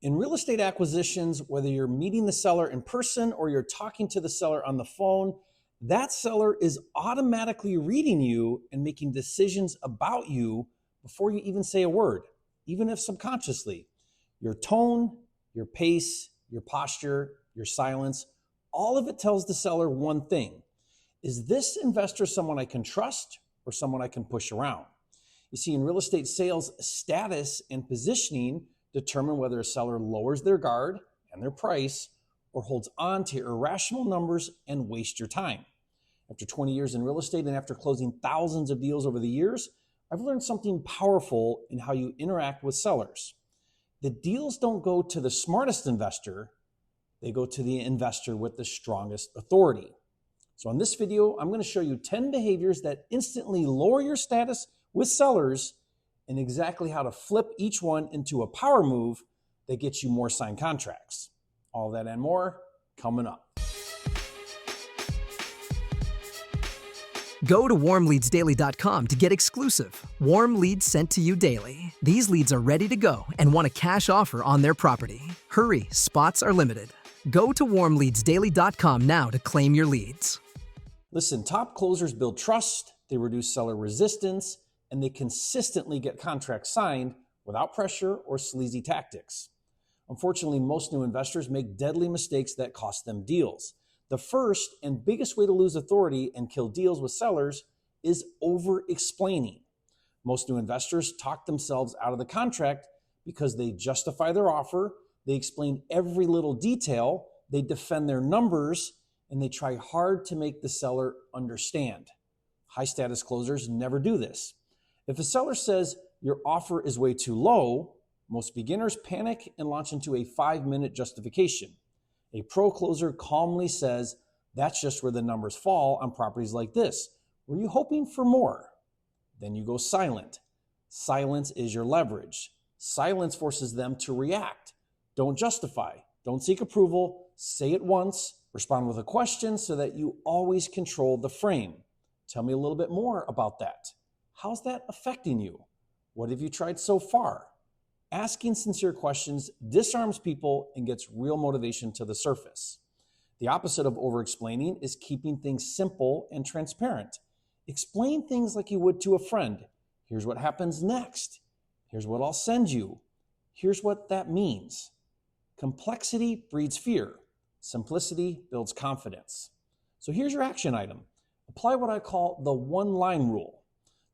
In real estate acquisitions, whether you're meeting the seller in person or you're talking to the seller on the phone, that seller is automatically reading you and making decisions about you before you even say a word, even if subconsciously. Your tone, your pace, your posture, your silence, all of it tells the seller one thing. Is this investor someone I can trust or someone I can push around? You see, in real estate sales, status and positioning determine whether a seller lowers their guard and their price or holds on to irrational numbers and waste your time. After 20 years in real estate and after closing thousands of deals over the years, I've learned something powerful in how you interact with sellers. The deals don't go to the smartest investor, they go to the investor with the strongest authority. So in this video, I'm going to show you 10 behaviors that instantly lower your status with sellers and exactly how to flip each one into a power move that gets you more signed contracts. All that and more coming up. Go to warmleadsdaily.com to get exclusive warm leads sent to you daily. These leads are ready to go and want a cash offer on their property. Hurry, spots are limited. Go to warmleadsdaily.com now to claim your leads. Listen, top closers build trust, they reduce seller resistance, and they consistently get contracts signed without pressure or sleazy tactics. Unfortunately, most new investors make deadly mistakes that cost them deals. The first and biggest way to lose authority and kill deals with sellers is over-explaining. Most new investors talk themselves out of the contract because they justify their offer, they explain every little detail, they defend their numbers, and they try hard to make the seller understand. High-status closers never do this. If a seller says your offer is way too low, most beginners panic and launch into a 5-minute justification. A pro closer calmly says, that's just where the numbers fall on properties like this. Were you hoping for more? Then you go silent. Silence is your leverage. Silence forces them to react. Don't justify. Don't seek approval. Say it once. Respond with a question so that you always control the frame. Tell me a little bit more about that. How's that affecting you? What have you tried so far? Asking sincere questions disarms people and gets real motivation to the surface. The opposite of over-explaining is keeping things simple and transparent. Explain things like you would to a friend. Here's what happens next. Here's what I'll send you. Here's what that means. Complexity breeds fear. Simplicity builds confidence. So here's your action item. Apply what I call the one-line rule.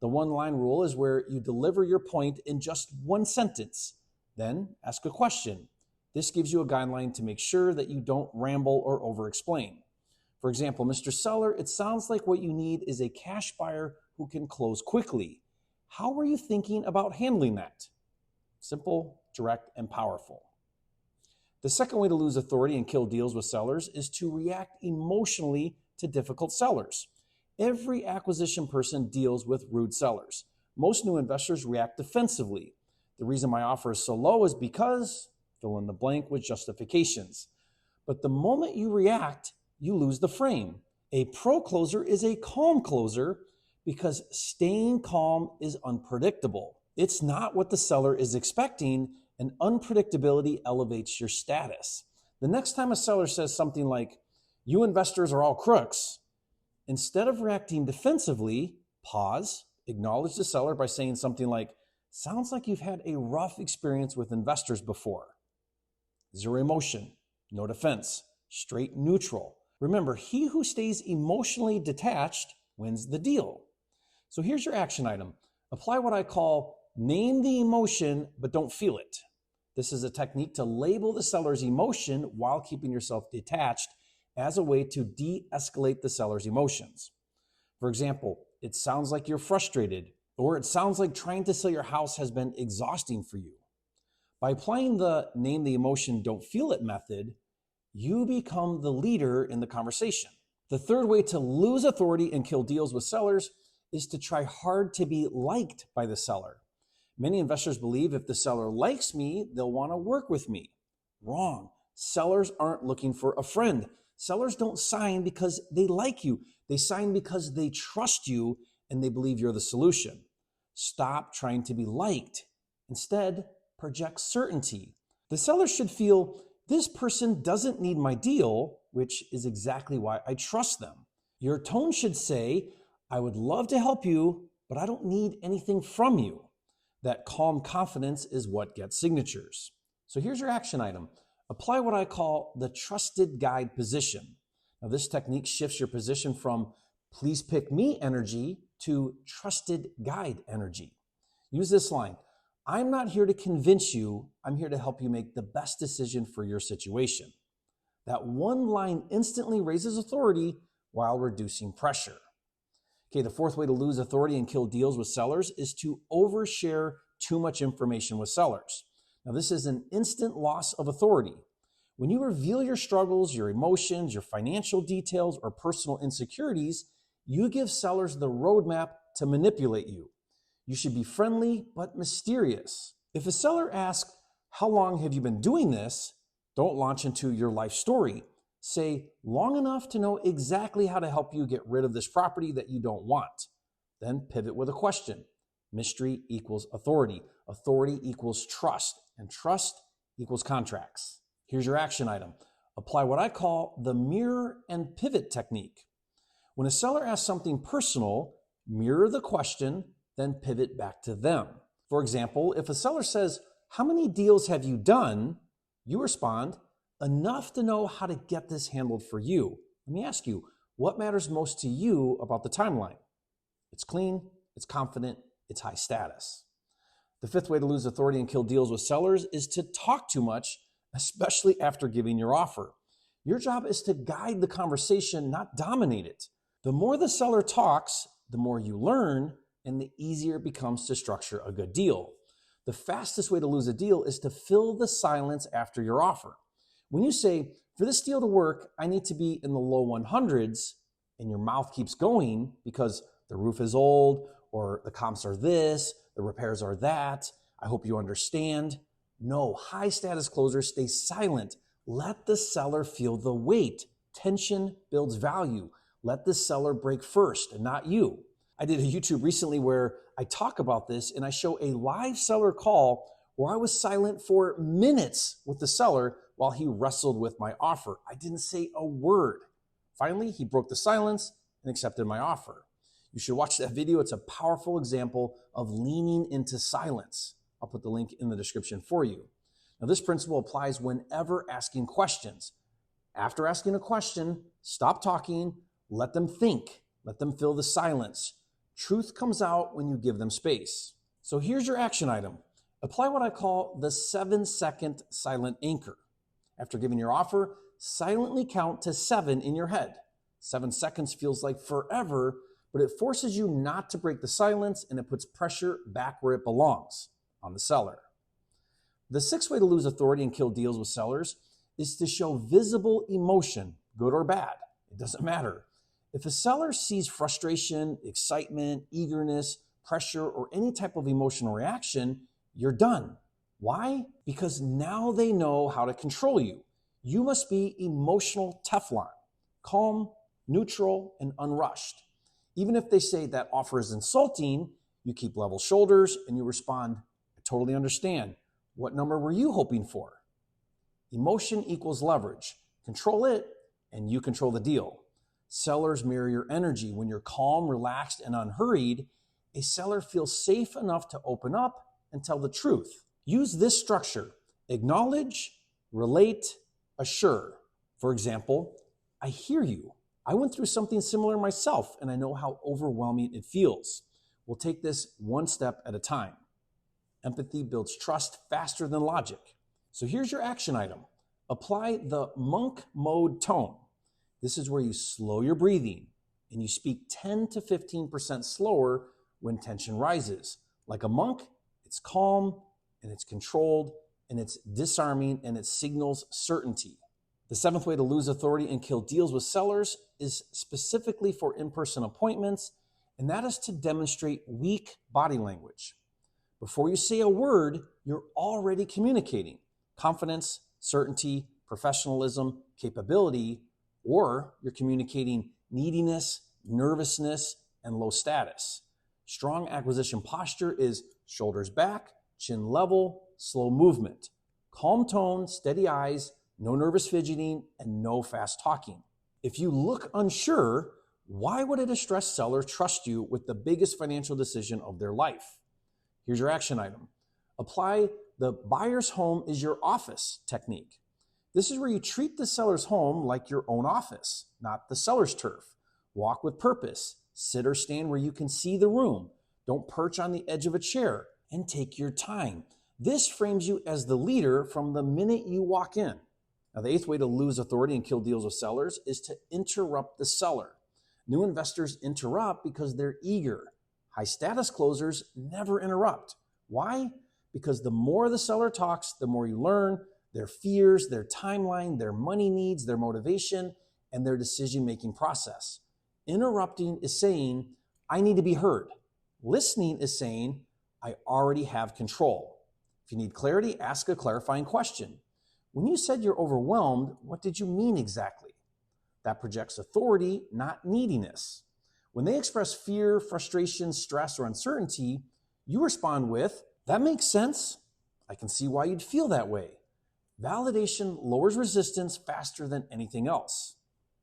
The one-line rule is where you deliver your point in just one sentence. Then ask a question. This gives you a guideline to make sure that you don't ramble or over-explain. For example, Mr. Seller, it sounds like what you need is a cash buyer who can close quickly. How were you thinking about handling that? Simple, direct, and powerful. The second way to lose authority and kill deals with sellers is to react emotionally to difficult sellers. Every acquisition person deals with rude sellers. Most new investors react defensively. The reason my offer is so low is because, fill in the blank with justifications. But the moment you react, you lose the frame. A pro closer is a calm closer because staying calm is unpredictable. It's not what the seller is expecting, and unpredictability elevates your status. The next time a seller says something like, "You investors are all crooks," instead of reacting defensively, pause, acknowledge the seller by saying something like, "Sounds like you've had a rough experience with investors before." Zero emotion, no defense, straight neutral. Remember, he who stays emotionally detached wins the deal. So here's your action item. Apply what I call name the emotion, but don't feel it. This is a technique to label the seller's emotion while keeping yourself detached as a way to de-escalate the seller's emotions. For example, it sounds like you're frustrated, or it sounds like trying to sell your house has been exhausting for you. By applying the name the emotion, don't feel it method, you become the leader in the conversation. The third way to lose authority and kill deals with sellers is to try hard to be liked by the seller. Many investors believe if the seller likes me, they'll want to work with me. Wrong. Sellers aren't looking for a friend. Sellers don't sign because they like you. They sign because they trust you and they believe you're the solution. Stop trying to be liked. Instead, project certainty. The seller should feel, this person doesn't need my deal, which is exactly why I trust them. Your tone should say, I would love to help you, but I don't need anything from you. That calm confidence is what gets signatures. So here's your action item. Apply what I call the trusted guide position. Now, this technique shifts your position from please pick me energy to trusted guide energy. Use this line. I'm not here to convince you. I'm here to help you make the best decision for your situation. That one line instantly raises authority while reducing pressure. Okay, the fourth way to lose authority and kill deals with sellers is to overshare too much information with sellers. Now, this is an instant loss of authority. When you reveal your struggles, your emotions, your financial details, or personal insecurities, you give sellers the roadmap to manipulate you. You should be friendly but mysterious. If a seller asks, how long have you been doing this? Don't launch into your life story. Say, long enough to know exactly how to help you get rid of this property that you don't want. Then pivot with a question. Mystery equals authority. Authority equals trust. And trust equals contracts. Here's your action item. Apply what I call the mirror and pivot technique. When a seller asks something personal, mirror the question, then pivot back to them. For example, if a seller says, how many deals have you done? You respond, enough to know how to get this handled for you. Let me ask you, what matters most to you about the timeline? It's clean, it's confident, it's high status. The fifth way to lose authority and kill deals with sellers is to talk too much, especially after giving your offer. Your job is to guide the conversation, not dominate it. The more the seller talks, the more you learn, and the easier it becomes to structure a good deal. The fastest way to lose a deal is to fill the silence after your offer. When you say, for this deal to work, I need to be in the low 100s, and your mouth keeps going because the roof is old, or the comps are this, the repairs are that, I hope you understand. No, high status closers stay silent. Let the seller feel the weight. Tension builds value. Let the seller break first and not you. I did a YouTube recently where I talk about this, and I show a live seller call where I was silent for minutes with the seller while he wrestled with my offer. I didn't say a word. Finally, he broke the silence and accepted my offer. You should watch that video. It's a powerful example of leaning into silence. I'll put the link in the description for you. Now, this principle applies whenever asking questions. After asking a question, stop talking, let them think, let them fill the silence. Truth comes out when you give them space. So here's your action item. Apply what I call the 7-second silent anchor. After giving your offer, silently count to 7 in your head. 7 seconds feels like forever, but it forces you not to break the silence, and it puts pressure back where it belongs, on the seller. The sixth way to lose authority and kill deals with sellers is to show visible emotion, good or bad. It doesn't matter. If a seller sees frustration, excitement, eagerness, pressure, or any type of emotional reaction, you're done. Why? Because now they know how to control you. You must be emotional Teflon, calm, neutral, and unrushed. Even if they say that offer is insulting, you keep level shoulders and you respond, I totally understand. What number were you hoping for? Emotion equals leverage. Control it and you control the deal. Sellers mirror your energy. When you're calm, relaxed, and unhurried, a seller feels safe enough to open up and tell the truth. Use this structure: acknowledge, relate, assure. For example, I hear you. I went through something similar myself, and I know how overwhelming it feels. We'll take this one step at a time. Empathy builds trust faster than logic. So here's your action item. Apply the monk mode tone. This is where you slow your breathing and you speak 10 to 15% slower when tension rises. Like a monk, it's calm and it's controlled and it's disarming and it signals certainty. The seventh way to lose authority and kill deals with sellers is specifically for in-person appointments, and that is to demonstrate weak body language. Before you say a word, you're already communicating confidence, certainty, professionalism, capability, or you're communicating neediness, nervousness, and low status. Strong acquisition posture is shoulders back, chin level, slow movement. Calm tone, steady eyes, no nervous fidgeting, and no fast talking. If you look unsure, why would a distressed seller trust you with the biggest financial decision of their life? Here's your action item. Apply the buyer's home is your office technique. This is where you treat the seller's home like your own office, not the seller's turf. Walk with purpose. Sit or stand where you can see the room. Don't perch on the edge of a chair, and take your time. This frames you as the leader from the minute you walk in. Now, the 8th way to lose authority and kill deals with sellers is to interrupt the seller. New investors interrupt because they're eager. High status closers never interrupt. Why? Because the more the seller talks, the more you learn their fears, their timeline, their money needs, their motivation, and their decision-making process. Interrupting is saying, I need to be heard. Listening is saying, I already have control. If you need clarity, ask a clarifying question. When you said you're overwhelmed, what did you mean exactly? That projects authority, not neediness. When they express fear, frustration, stress, or uncertainty, you respond with, that makes sense. I can see why you'd feel that way. Validation lowers resistance faster than anything else.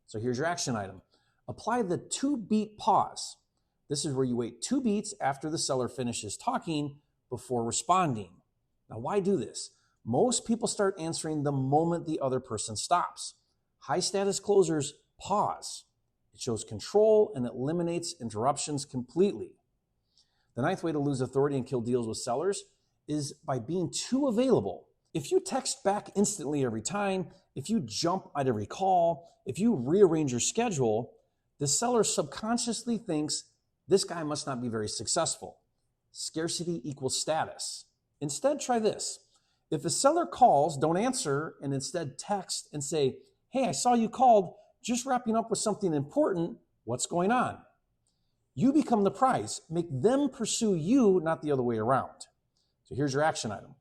So here's your action item. Apply the 2-beat pause. This is where you wait 2 beats after the seller finishes talking before responding. Now, why do this? Most people start answering the moment the other person stops. High status closers pause. It shows control and eliminates interruptions completely. The 9th way to lose authority and kill deals with sellers is by being too available. If you text back instantly every time, if you jump at every call, if you rearrange your schedule, the seller subconsciously thinks this guy must not be very successful. Scarcity equals status. Instead, try this. If a seller calls, don't answer, and instead text and say, hey, I saw you called, just wrapping up with something important, what's going on? You become the prize. Make them pursue you, not the other way around. So here's your action item.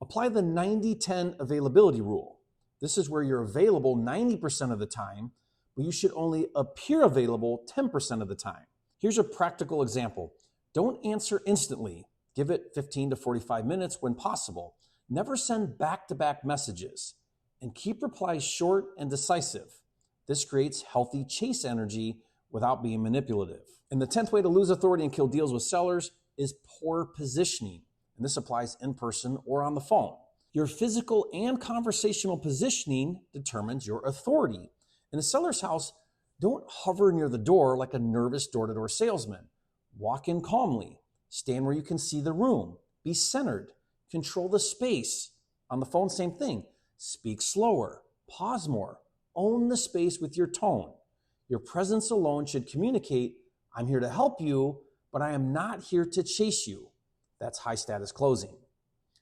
Apply the 90-10 availability rule. This is where you're available 90% of the time, but you should only appear available 10% of the time. Here's a practical example. Don't answer instantly. Give it 15 to 45 minutes when possible. Never send back-to-back messages. And keep replies short and decisive. This creates healthy chase energy without being manipulative. And the 10th way to lose authority and kill deals with sellers is poor positioning. And this applies in person or on the phone. Your physical and conversational positioning determines your authority. In a seller's house, don't hover near the door like a nervous door-to-door salesman. Walk in calmly. Stand where you can see the room. Be centered. Control the space. On the phone, same thing. Speak slower. Pause more. Own the space with your tone. Your presence alone should communicate, I'm here to help you, but I am not here to chase you. That's high status closing.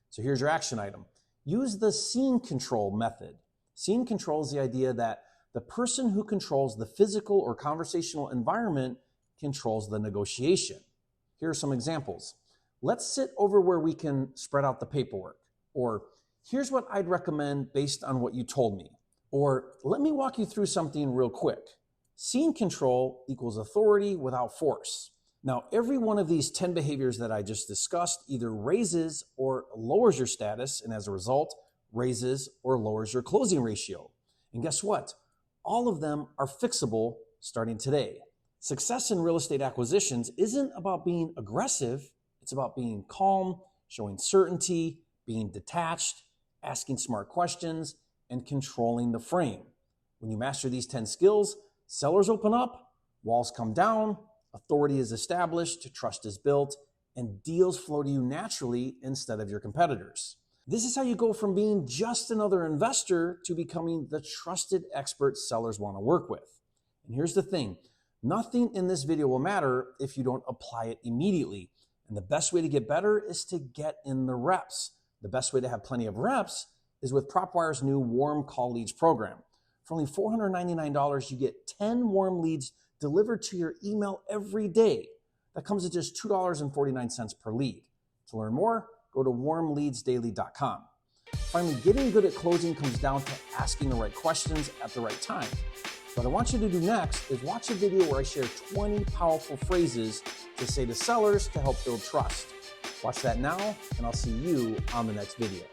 So here's your action item. Use the scene control method. Scene control is the idea that the person who controls the physical or conversational environment controls the negotiation. Here are some examples. Let's sit over where we can spread out the paperwork. Or here's what I'd recommend based on what you told me. Or let me walk you through something real quick. Scene control equals authority without force. Now, every one of these 10 behaviors that I just discussed either raises or lowers your status, and as a result, raises or lowers your closing ratio. And guess what? All of them are fixable starting today. Success in real estate acquisitions isn't about being aggressive. It's about being calm, showing certainty, being detached, asking smart questions, and controlling the frame. When you master these 10 skills, sellers open up, walls come down, authority is established, trust is built, and deals flow to you naturally instead of your competitors. This is how you go from being just another investor to becoming the trusted expert sellers want to work with. And here's the thing, nothing in this video will matter if you don't apply it immediately. And the best way to get better is to get in the reps. The best way to have plenty of reps is with PropWire's new Warm Call Leads program. For only $499, you get 10 warm leads delivered to your email every day. That comes at just $2.49 per lead. To learn more, go to warmleadsdaily.com. Finally, getting good at closing comes down to asking the right questions at the right time. What I want you to do next is watch a video where I share 20 powerful phrases to say to sellers to help build trust. Watch that now, and I'll see you on the next video.